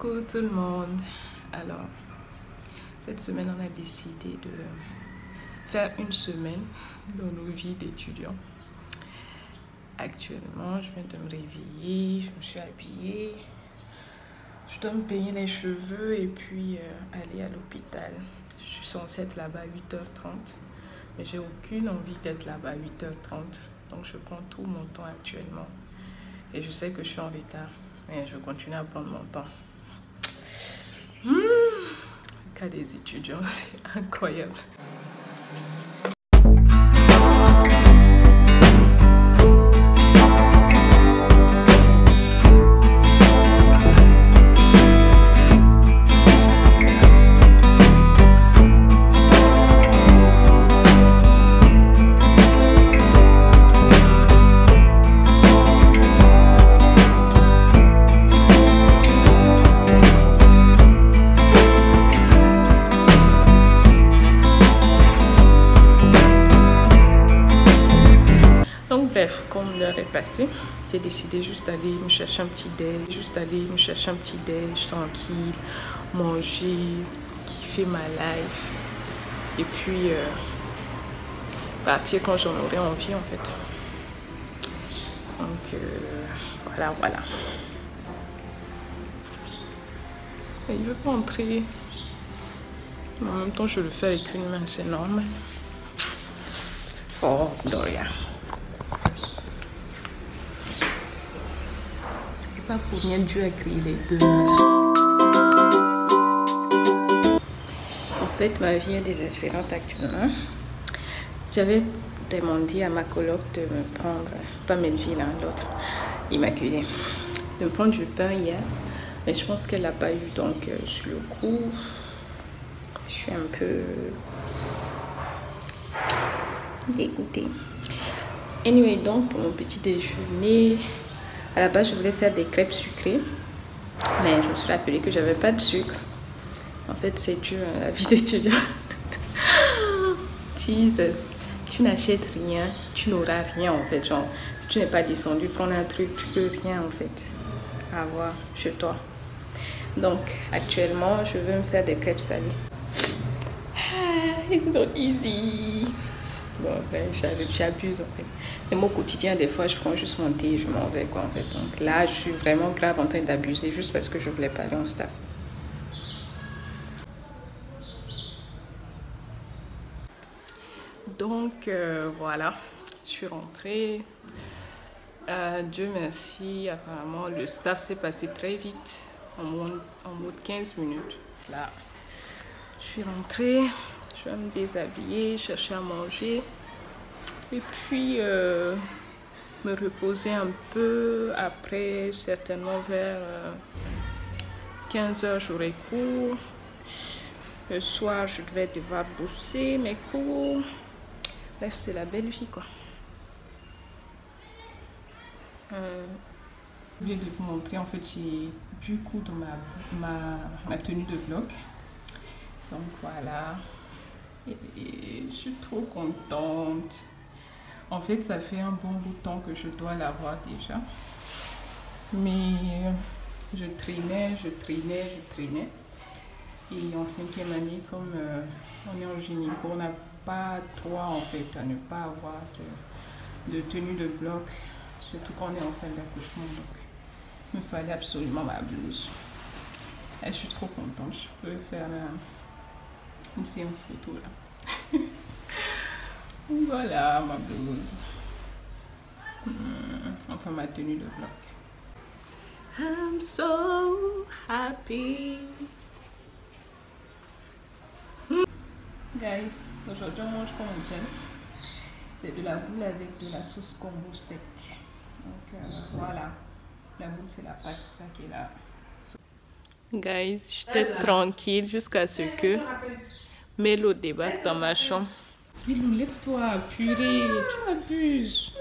Coucou tout le monde. Alors, cette semaine, on a décidé de faire une semaine dans nos vies d'étudiants. Actuellement, je viens de me réveiller, je me suis habillée. Je dois me peigner les cheveux et puis aller à l'hôpital. Je suis censée être là-bas à 8h30, mais j'ai aucune envie d'être là-bas à 8h30. Donc, je prends tout mon temps actuellement. Et je sais que je suis en retard, mais je continue à prendre mon temps. Le cas des étudiants, c'est incroyable. Bref, comme l'heure est passée, j'ai décidé juste d'aller me chercher un petit déj, tranquille, manger, kiffer ma life et puis partir quand j'en aurai envie en fait. Donc voilà. Et je veux pas entrer, mais en même temps je le fais avec une main, c'est normal. Oh, Gloria. Pas pour rien, Dieu a créé les deux. En fait, ma vie est désespérante actuellement. J'avais demandé à ma coloc de me prendre, pas Melville, l'autre, Immaculée, de me prendre du pain hier, mais je pense qu'elle n'a pas eu, donc sur le coup, je suis un peu dégoûtée. Anyway, donc pour mon petit déjeuner, à la base, je voulais faire des crêpes sucrées, mais je me suis rappelé que j'avais pas de sucre. En fait, c'est dur, la vie d'étudiant. Jesus, tu n'achètes rien, tu n'auras rien en fait. Genre, si tu n'es pas descendu prendre un truc, tu peux rien en fait avoir chez toi. Donc, actuellement, je veux me faire des crêpes salées. It's not easy. Bon, ben, j'abuse en fait. Et mon quotidien, des fois, je prends juste mon thé et je m'en vais quoi en fait. Donc là, je suis vraiment grave en train d'abuser juste parce que je voulais pas aller en staff. Donc voilà, je suis rentrée. Dieu merci, apparemment le staff s'est passé très vite, en mode 15 minutes. Là, je suis rentrée. Je vais me déshabiller, chercher à manger et puis me reposer un peu. Après, certainement vers 15h, j'aurai cours. Le soir, je devais devoir bosser mes cours. Bref, c'est la belle vie, quoi. Je vais vous montrer, en fait, j'ai pu coudre ma tenue de bloc. Donc voilà. Et je suis trop contente. En fait, ça fait un bon bout de temps que je dois l'avoir déjà. Mais je traînais. Et en 5e année, comme on est en gynéco, on n'a pas droit en fait à ne pas avoir de tenue de bloc, surtout quand on est en salle d'accouchement. Donc, il me fallait absolument ma blouse. Et je suis trop contente. Je peux faire une séance photo là. Voilà ma blouse. Enfin ma tenue de bloc. I'm so happy. Guys, aujourd'hui on mange comme on dit. C'est de la boule avec de la sauce combo sec. Donc voilà. La boule c'est la pâte, c'est ça qui est là. Guys, j'étais tranquille jusqu'à ce que Mélo débarque dans ma chambre. Mélo, lève-toi, purée, tu abuses.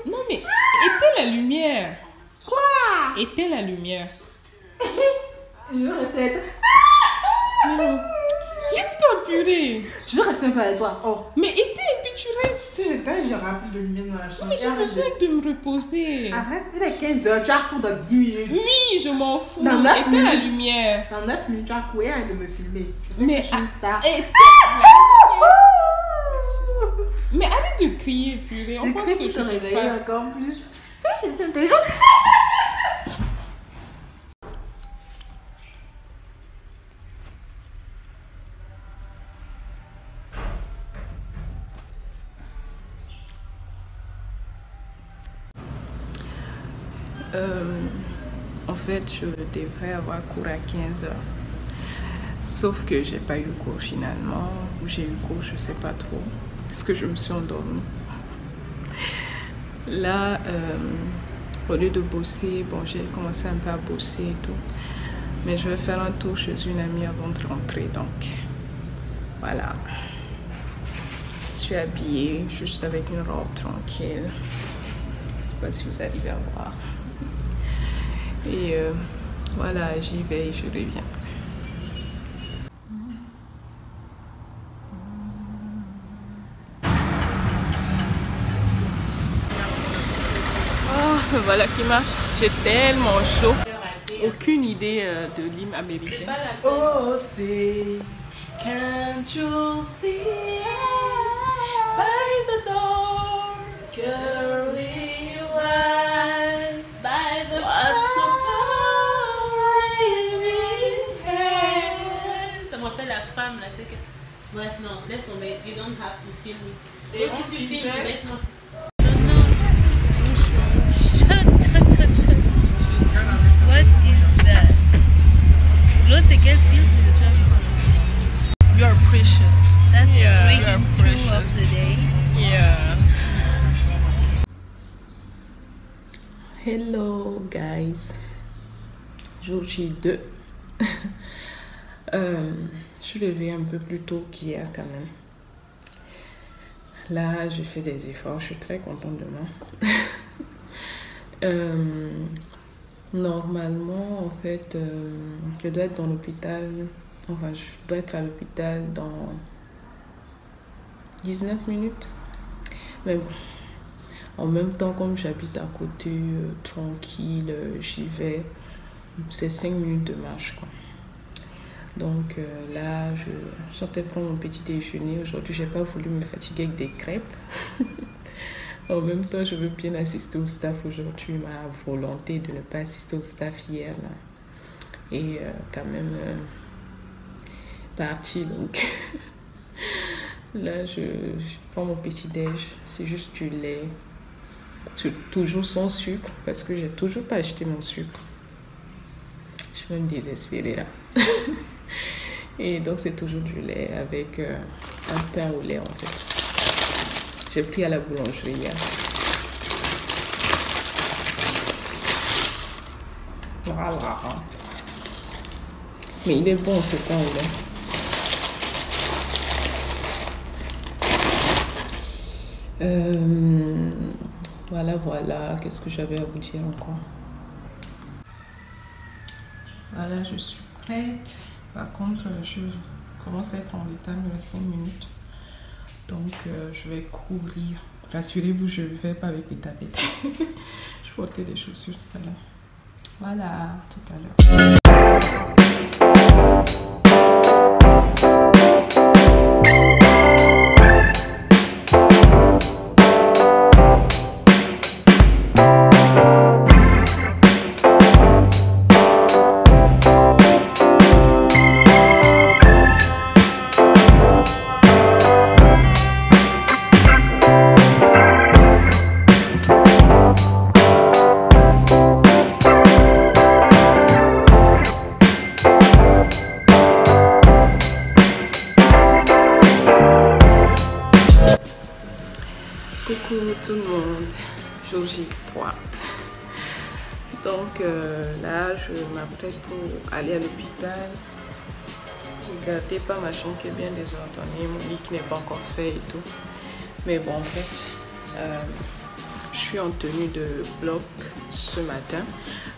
Non mais, éteins la lumière. Quoi? Éteins la lumière. Je recette. Mélo, lève-toi, purée. Je veux rester un peu avec toi. Oh. Mais éteins et puis tu restes. Si je putain, j'ai rappelé de lumière dans la chambre. Mais j'ai besoin de me reposer. Arrête, il est 15h, tu as cours dans 10 minutes. Oui, je m'en fous. Dans 9 Éteins minutes. la lumière. Dans 9 minutes, tu as couru de me filmer. Je sais Mais que je suis une star. Mais arrête de crier, purée. On pense que je te te réveiller fais. encore plus. Je suis intéressante. En fait, je devrais avoir cours à 15h. Sauf que j'ai pas eu cours finalement. Ou j'ai eu cours, je sais pas trop. Parce que je me suis endormie. Là, au lieu de bosser, bon, j'ai commencé un peu à bosser et tout. Mais je vais faire un tour chez une amie avant de rentrer. Donc, voilà. Je suis habillée juste avec une robe tranquille. Je sais pas si vous arrivez à voir. Et voilà, j'y vais et je reviens. Oh, voilà qui marche. J'ai tellement chaud. Aucune idée de l'hymne américain. Oh, say, can't you see by the door, curly white, by the what's the power? Ça me rappelle la femme là, c'est que. Bref, non, laisse tomber. You don't have to film me. Et si tu filmes, laisse-moi. What is that? L'eau, c'est quel filtre que tu as mis sur le... You are precious. That's Yeah, a you are breaking through of the day. Yeah. Hello guys. Jour J2. Je suis levée un peu plus tôt qu'hier quand même. Là, j'ai fait des efforts. Je suis très contente de moi. Normalement, en fait, je dois être dans l'hôpital. Enfin, je dois être à l'hôpital dans 19 minutes. Mais bon, en même temps, comme j'habite à côté, tranquille, j'y vais. C'est 5 minutes de marche, quoi. Donc là, je sortais prendre mon petit déjeuner. Aujourd'hui, j'ai pas voulu me fatiguer avec des crêpes. En même temps, je veux bien assister au staff aujourd'hui. Ma volonté de ne pas assister au staff hier, là, et quand même partie. Donc là, je prends mon petit déj. C'est juste du lait. Toujours sans sucre parce que j'ai toujours pas acheté mon sucre. Je suis même désespérée là. Et donc c'est toujours du lait avec un pain au lait en fait. J'ai pris à la boulangerie hier. Voilà. Mais il est bon ce pain au lait. Voilà. Qu'est-ce que j'avais à vous dire encore? Voilà, je suis prête. Par contre, je commence à être en retard, il me reste 5 minutes. Donc, je vais courir. Rassurez-vous, je ne vais pas avec les tapettes. Je portais des chaussures tout à l'heure. Voilà, tout à l'heure. Coucou tout le monde, jour J3. Donc là, je m'apprête pour aller à l'hôpital. Regardez pas ma chambre qui est bien désordonnée, mon lit qui n'est pas encore fait et tout. Mais bon, en fait, je suis en tenue de bloc ce matin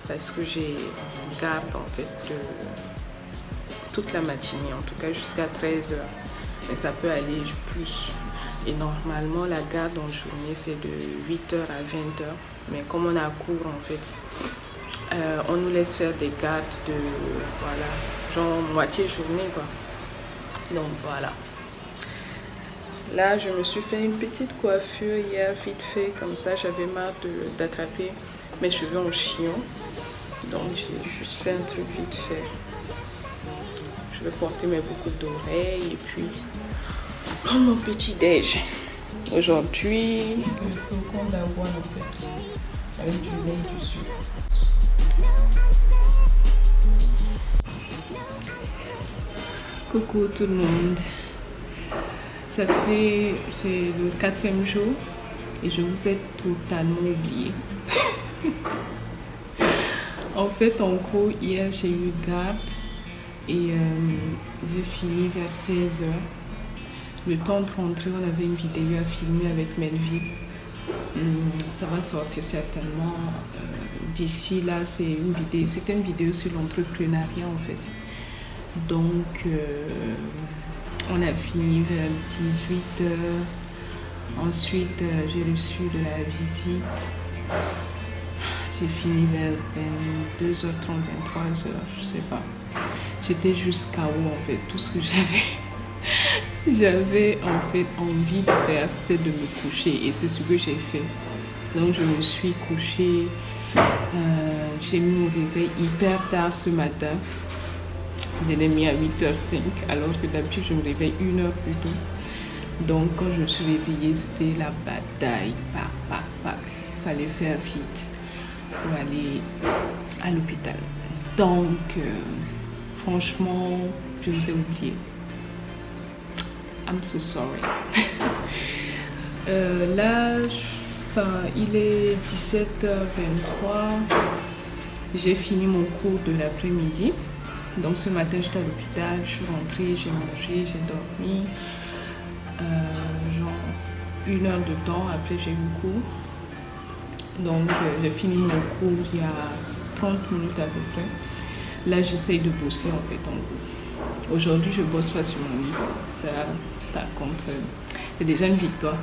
parce que j'ai garde en fait toute la matinée, en tout cas jusqu'à 13h. Mais ça peut aller plus. Et normalement, la garde en journée, c'est de 8h à 20h. Mais comme on a cours, en fait, on nous laisse faire des gardes de, voilà, genre moitié journée, quoi. Donc, voilà. Là, je me suis fait une petite coiffure hier, vite fait. Comme ça, j'avais marre d'attraper mes cheveux en chignon. Donc, j'ai juste fait un truc vite fait. Je vais porter mes boucles d'oreilles et puis prendre mon petit déj. Aujourd'hui, le flocon d'avoine en fait, avec du lait et du sucre. Coucou tout le monde. C'est le 4e jour et je vous ai totalement oublié. En fait, en gros, hier j'ai eu garde. Et j'ai fini vers 16h. Le temps de rentrer, on avait une vidéo à filmer avec Melville. Ça va sortir certainement d'ici là. C'était une vidéo sur l'entrepreneuriat en fait. Donc, on a fini vers 18h. Ensuite, j'ai reçu de la visite. J'ai fini vers 22h30, 23h, je sais pas. J'étais juste KO en fait. Tout ce que j'avais en fait envie de faire, c'était de me coucher. Et c'est ce que j'ai fait. Donc je me suis couchée. J'ai mis mon réveil hyper tard ce matin. Je l'ai mis à 8h05 alors que d'habitude je me réveille 1 heure plus tôt. Donc quand je me suis réveillée, c'était la bataille. Il fallait faire vite pour aller à l'hôpital. Donc franchement, je vous ai oublié. I'm so sorry. Là, il est 17h23. J'ai fini mon cours de l'après-midi. Donc ce matin, j'étais à l'hôpital, je suis rentrée, j'ai mangé, j'ai dormi. Genre 1 heure de temps, après j'ai eu le cours. Donc j'ai fini mon cours il y a 30 minutes à peu près. Là, j'essaye de bosser en fait en gros. Aujourd'hui, je bosse pas sur mon livre. Ça, par contre, c'est déjà une victoire.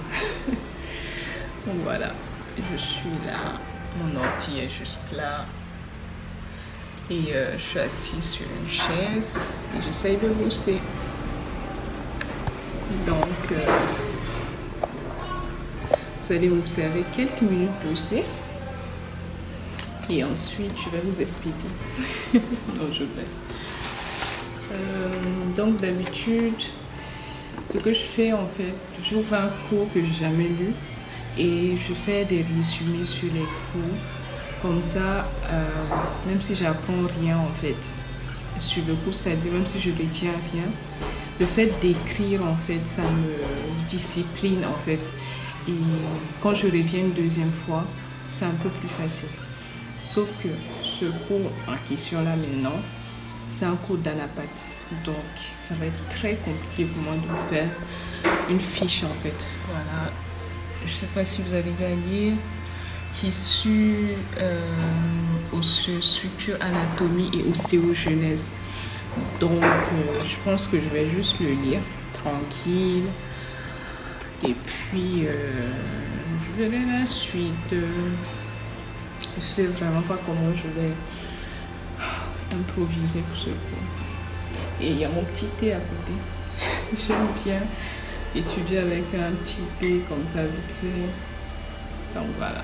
Donc voilà, je suis là. Mon ordi est juste là. Et je suis assise sur une chaise et j'essaye de bosser. Donc, vous allez m'observer quelques minutes bosser. Et ensuite, je vais vous expliquer. Non, je vais. Donc, d'habitude, ce que je fais, en fait, j'ouvre un cours que j'ai jamais lu et je fais des résumés sur les cours. Comme ça, même si j'apprends rien, en fait, sur le cours, c'est-à-dire même si je ne retiens rien, le fait d'écrire, en fait, ça me discipline, en fait. Et quand je reviens une deuxième fois, c'est un peu plus facile. Sauf que ce cours en question là maintenant, c'est un cours d'anapathe. Donc ça va être très compliqué pour moi de vous faire une fiche en fait. Voilà. Je ne sais pas si vous arrivez à lire. Tissu, structure, anatomie et ostéogenèse. Donc je pense que je vais juste le lire tranquille. Et puis je verrai la suite. Je sais vraiment pas comment je vais improviser pour ce cours. Et il y a mon petit thé à côté. J'aime bien étudier avec un petit thé comme ça vite fait. Donc voilà.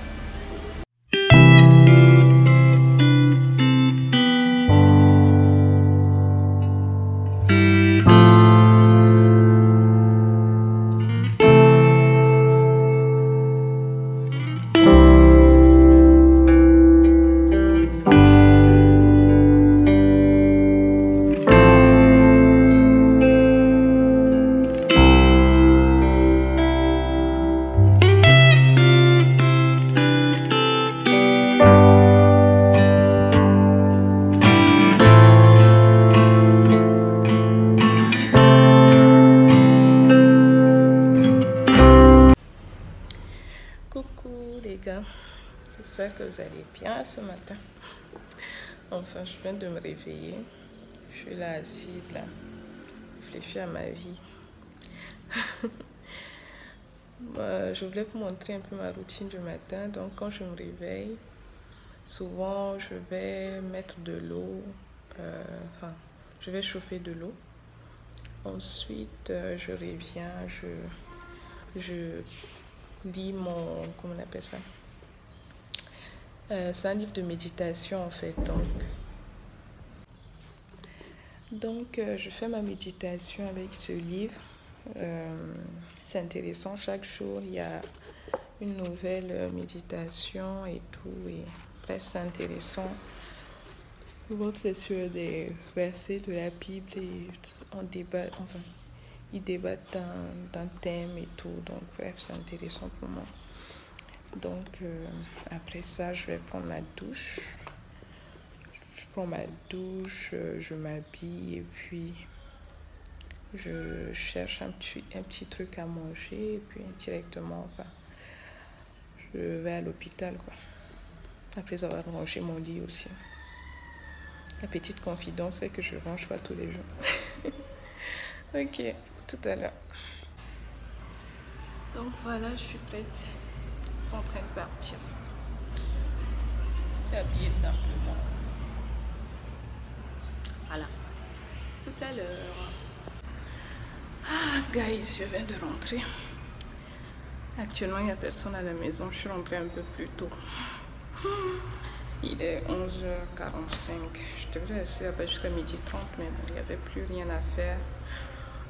J'espère que vous allez bien ce matin. Enfin, je viens de me réveiller. Je suis là assise, là. Réfléchir à ma vie. Je voulais vous montrer un peu ma routine du matin. Donc, quand je me réveille, souvent je vais mettre de l'eau, je vais chauffer de l'eau. Ensuite, je reviens, je lis mon, comment on appelle ça? C'est un livre de méditation en fait. Donc je fais ma méditation avec ce livre. C'est intéressant, chaque jour il y a une nouvelle méditation et tout. Et bref, c'est intéressant. Souvent c'est sur des versets de la Bible et on débat, enfin, ils débattent d'un thème et tout. Donc bref, c'est intéressant pour moi. Donc après ça, je vais prendre ma douche. Je prends ma douche, je m'habille et puis je cherche un petit truc à manger et puis directement, je vais à l'hôpital quoi. Après avoir rangé mon lit aussi. La petite confidence, c'est que je range pas tous les jours. Ok, tout à l'heure. Donc voilà, je suis prête. Ils sont en train de partir. Habillée simplement. Voilà. Tout à l'heure. Ah, guys, je viens de rentrer. Actuellement, il n'y a personne à la maison. Je suis rentrée un peu plus tôt. Il est 11h45. Je devrais rester là-bas jusqu'à 12h30, mais bon, il n'y avait plus rien à faire.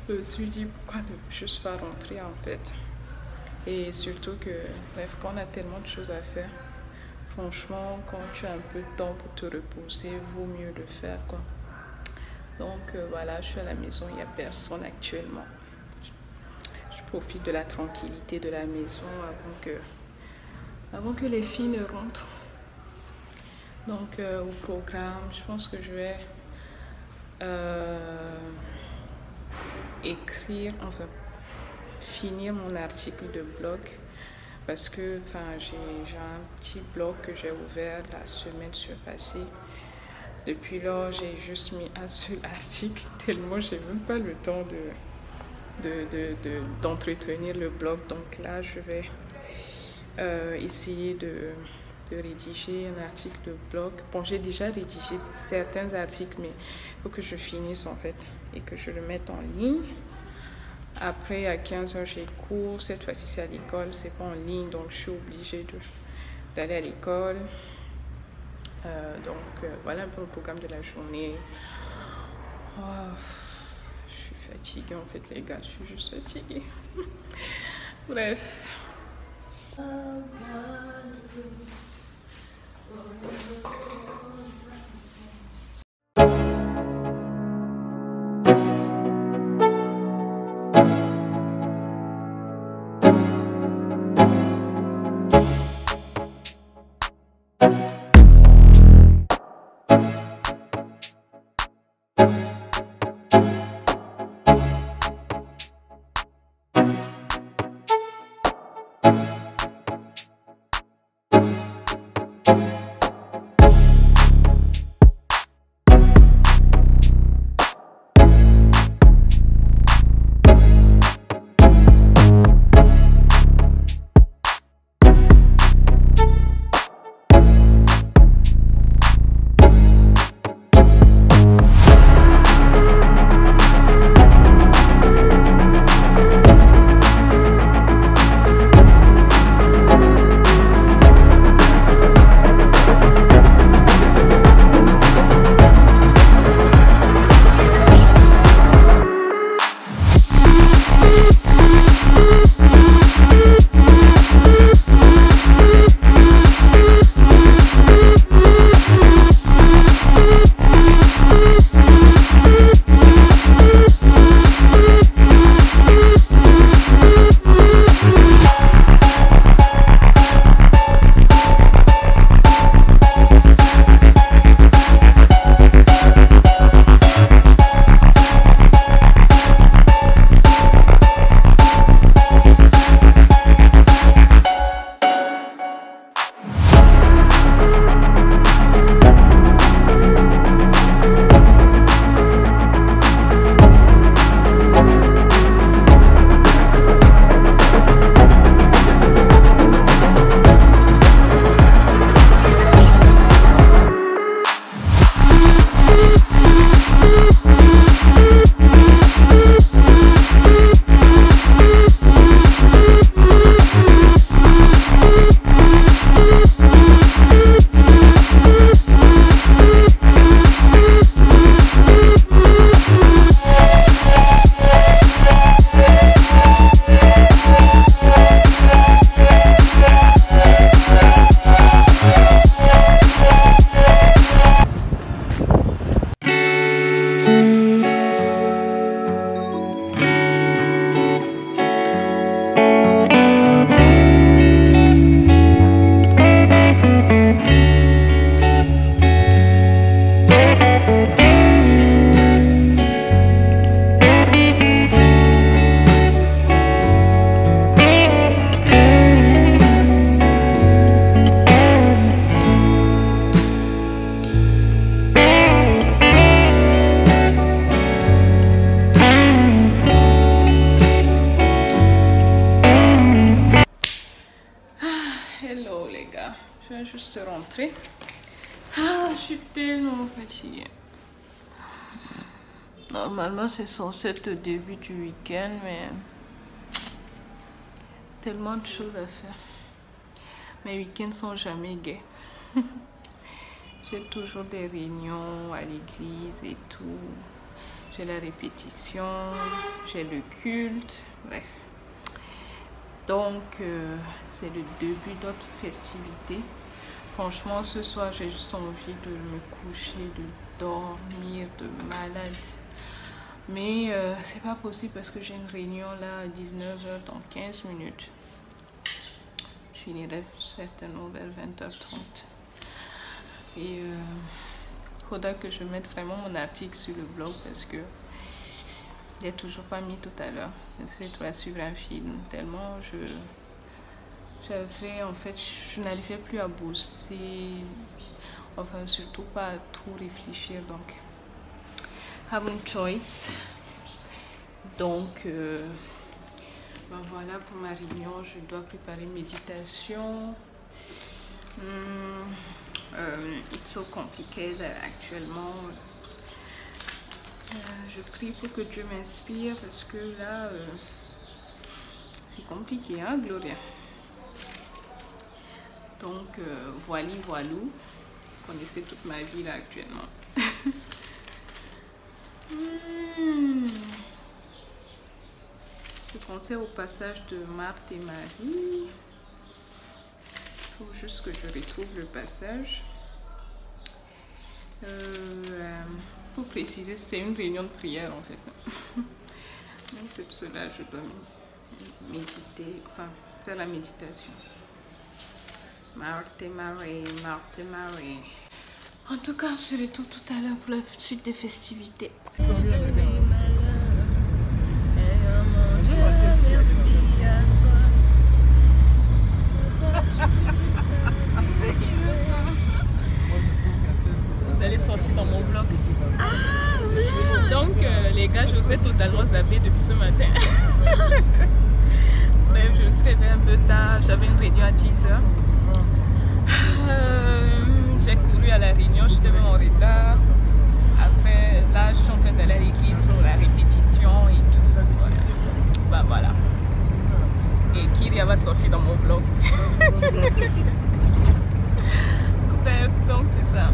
Je me suis dit, pourquoi ne juste pas rentrer en fait? Et surtout que, bref, quand on a tellement de choses à faire, franchement, quand tu as un peu de temps pour te reposer, vaut mieux le faire, quoi. Donc voilà, je suis à la maison, il n'y a personne actuellement. Je profite de la tranquillité de la maison avant que les filles ne rentrent. Donc au programme, je pense que je vais finir mon article de blog parce que j'ai un petit blog que j'ai ouvert la semaine surpassée. Depuis lors, j'ai juste mis un seul article tellement j'ai même pas le temps d'entretenir le blog. Donc là, je vais essayer de rédiger un article de blog. Bon, j'ai déjà rédigé certains articles, mais il faut que je finisse en fait et que je le mette en ligne. Après, à 15h, j'ai cours. Cette fois-ci, c'est à l'école, c'est pas en ligne, donc je suis obligée d'aller à l'école. Voilà un peu le programme de la journée. Oh, je suis fatiguée en fait, les gars, je suis juste fatiguée. Bref. Je vais juste rentrer. Ah, je suis tellement fatiguée. Normalement, c'est censé être le début du week-end, mais tellement de choses à faire. Mes week-ends sont jamais gais. J'ai toujours des réunions à l'église et tout. J'ai la répétition, j'ai le culte, bref. Donc, c'est le début d'autres festivités. Franchement, ce soir, j'ai juste envie de me coucher, de dormir, de malade. Mais c'est pas possible parce que j'ai une réunion là à 19h dans 15 minutes. Je finirai certainement vers 20h30. Et faudra que je mette vraiment mon article sur le blog parce que je l'ai toujours pas mis tout à l'heure. Je dois suivre un film tellement je n'arrivais plus à bosser, enfin surtout pas à trop réfléchir, donc have a choice. Donc ben voilà pour ma réunion, je dois préparer une méditation. It's so complicated actuellement. Je prie pour que Dieu m'inspire parce que là c'est compliqué, hein, Gloria? Donc voilou, vous connaissez toute ma vie là actuellement. Je pensais au passage de Marthe et Marie. Il faut juste que je retrouve le passage. Pour préciser, c'est une réunion de prière en fait. Donc c'est pour cela que je dois méditer, enfin faire la méditation. Marthe et Marie, Marthe et Marie. En tout cas, je retrouve tout à l'heure pour la suite des festivités. Vous allez sortir dans mon vlog. Donc les gars, je vous ai totalement zappé depuis ce matin. Bref, je me suis réveillée un peu tard, j'avais une réunion à 10h. J'ai couru à la réunion, j'étais même en retard. Après, là, je suis en train d'aller à l'église pour la répétition et tout. Voilà. Bah voilà. Et Kyria va sortir dans mon vlog. Bref, donc c'est ça.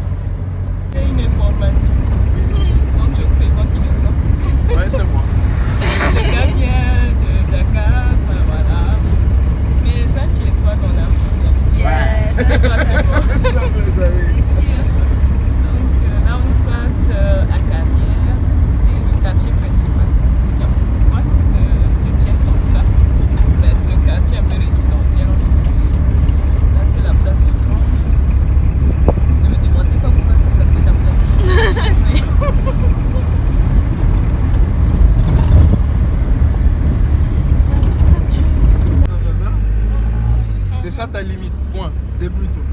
C'est une information. Donc je vous présente Innocent. Ouais, c'est moi. Le gars vient de Dakar, ben voilà. Mais ça, tu es soit dans la foule. Yes. Ça, c'est bon. Ça, vous savez. C'est sûr. Donc là, on passe à Carrière. C'est le quartier principal. Le tien sont là. Bref, le quartier un peu résidentiel. Là, c'est la place de France. Ne me demandez pas pourquoi ça s'appelle la place de France. C'est ça ta limite, point. Débrouille-toi.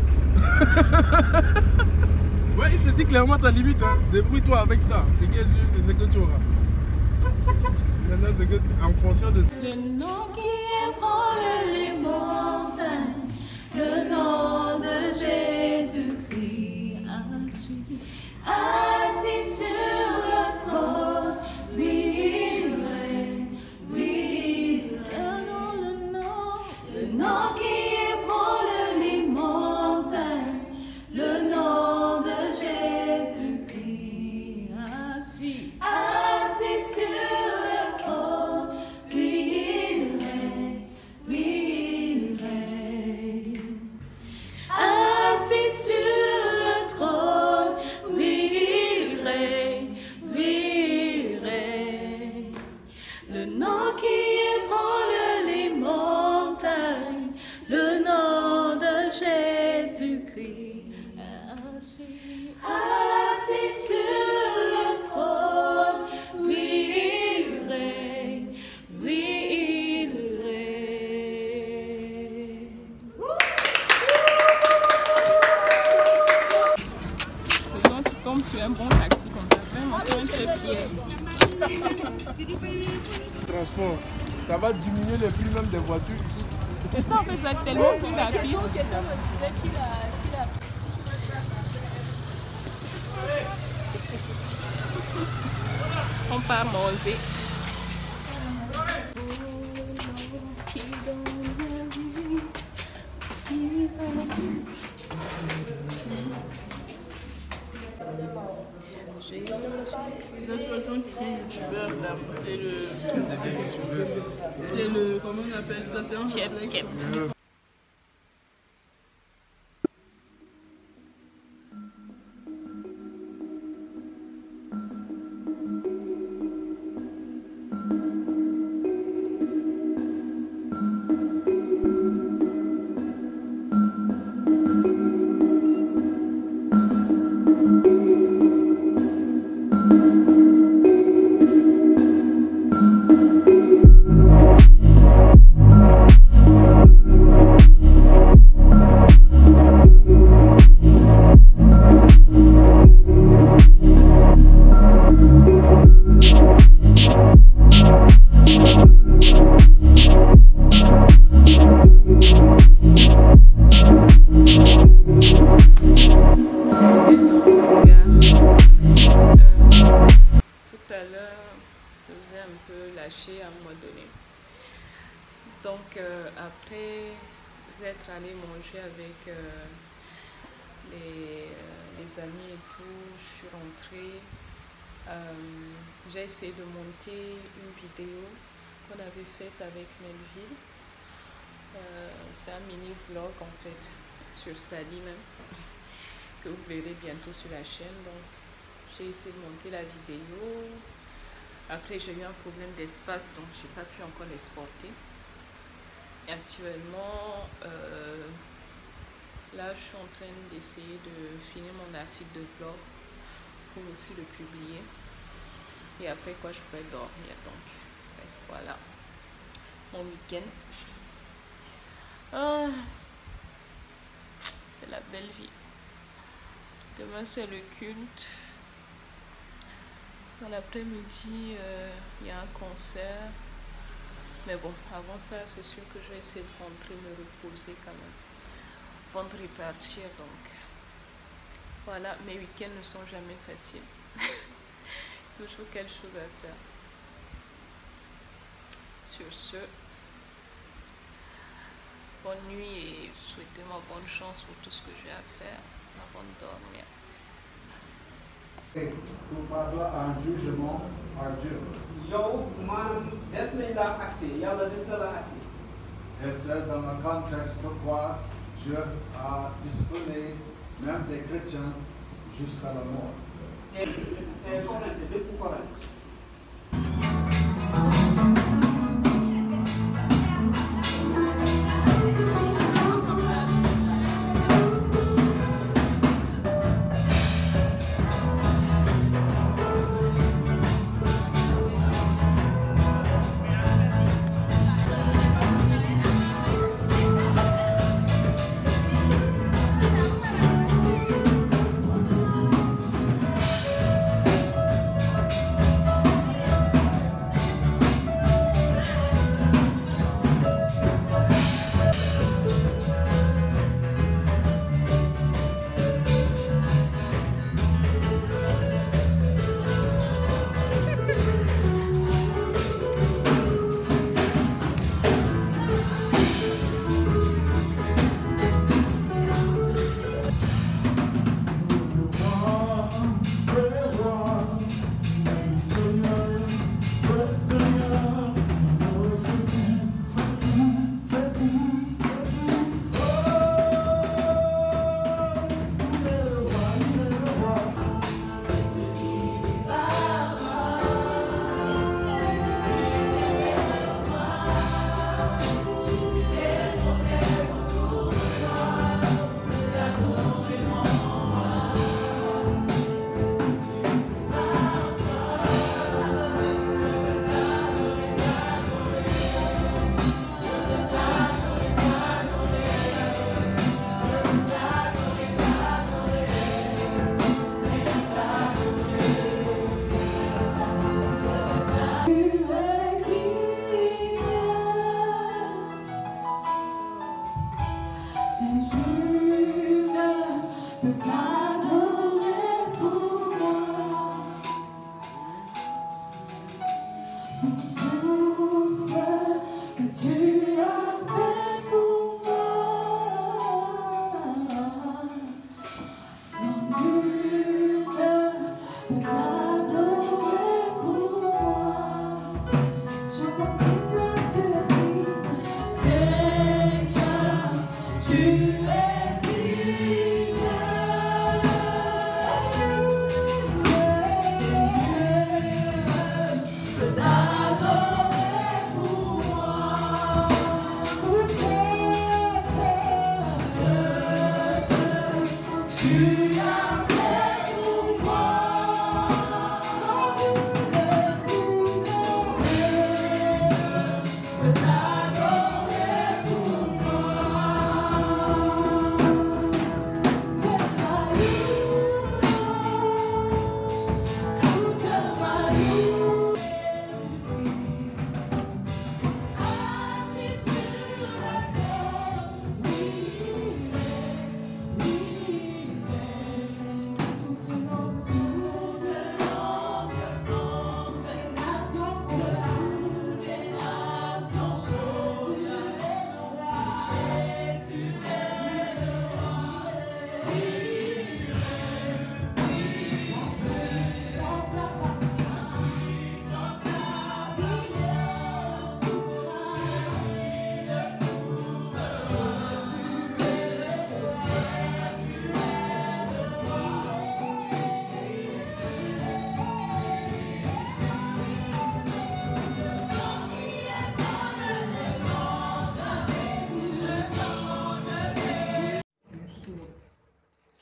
Ouais, il te dit clairement ta limite, hein. Débrouille-toi avec ça. C'est qui est sûr, c'est ce que tu auras. Maintenant, c'est que en fonction de ça. Le nom qui ébranle les montagnes, le nom de Jésus-Christ, assis sur le trône, oui, il règne, oui, il règne. Le nom qui ébranle les montagnes, le nom de Jésus-Christ, assis sur le trône, oui, il règne, oui, il règne. Assis sur le trône, oui, il règne, oui, il règne. Le nom qui ébranle les montagnes, le nom de Jésus-Christ. Assis sur le trône, oui, il règne, oui, il règne. Quand tu tombes sur un bon taxi comme ça, vraiment, tu es très fier. Transport, ça va diminuer le prix même des voitures ici. C'est ça en fait, c'est tellement plus rapide. Quelqu'un me disait qu'il a On part manger. C'est le... Comment on appelle ça? C'est un Chep. À un moment donné. Donc après être allé manger avec les amis et tout, je suis rentrée. J'ai essayé de monter une vidéo qu'on avait faite avec Melville. C'est un mini vlog en fait sur Sally même que vous verrez bientôt sur la chaîne. Donc j'ai essayé de monter la vidéo. Après, j'ai eu un problème d'espace, donc je n'ai pas pu encore l'exporter. Et actuellement, là, je suis en train d'essayer de finir mon article de vlog pour aussi le publier. Et après quoi, je pourrais dormir. Donc, bref, voilà mon week-end. Ah, c'est la belle vie. Demain, c'est le culte. Dans l'après-midi, il y a un concert. Mais bon, avant ça, c'est sûr que je vais essayer de rentrer, me reposer quand même. Avant de repartir, donc. Voilà, mes week-ends ne sont jamais faciles. Toujours quelque chose à faire. Sur ce, bonne nuit et souhaitez-moi bonne chance pour tout ce que j'ai à faire avant de dormir. Pour faire un jugement à Dieu. Et c'est dans le contexte pourquoi Dieu a discipliné même des chrétiens jusqu'à la mort.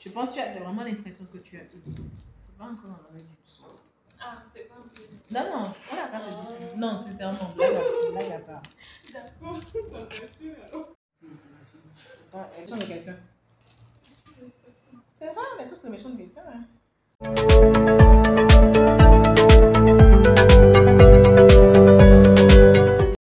Je pense que c'est vraiment l'impression que tu as eue. C'est pas encore dans l'oreille du son. Ah, c'est pas un peu. Non, non, on n'a pas ce disque. Non, sincèrement, là, il n'y a pas. D'accord, ça t'assure alors. Le méchant de quelqu'un. C'est vrai, on est tous le méchant de quelqu'un. Hein.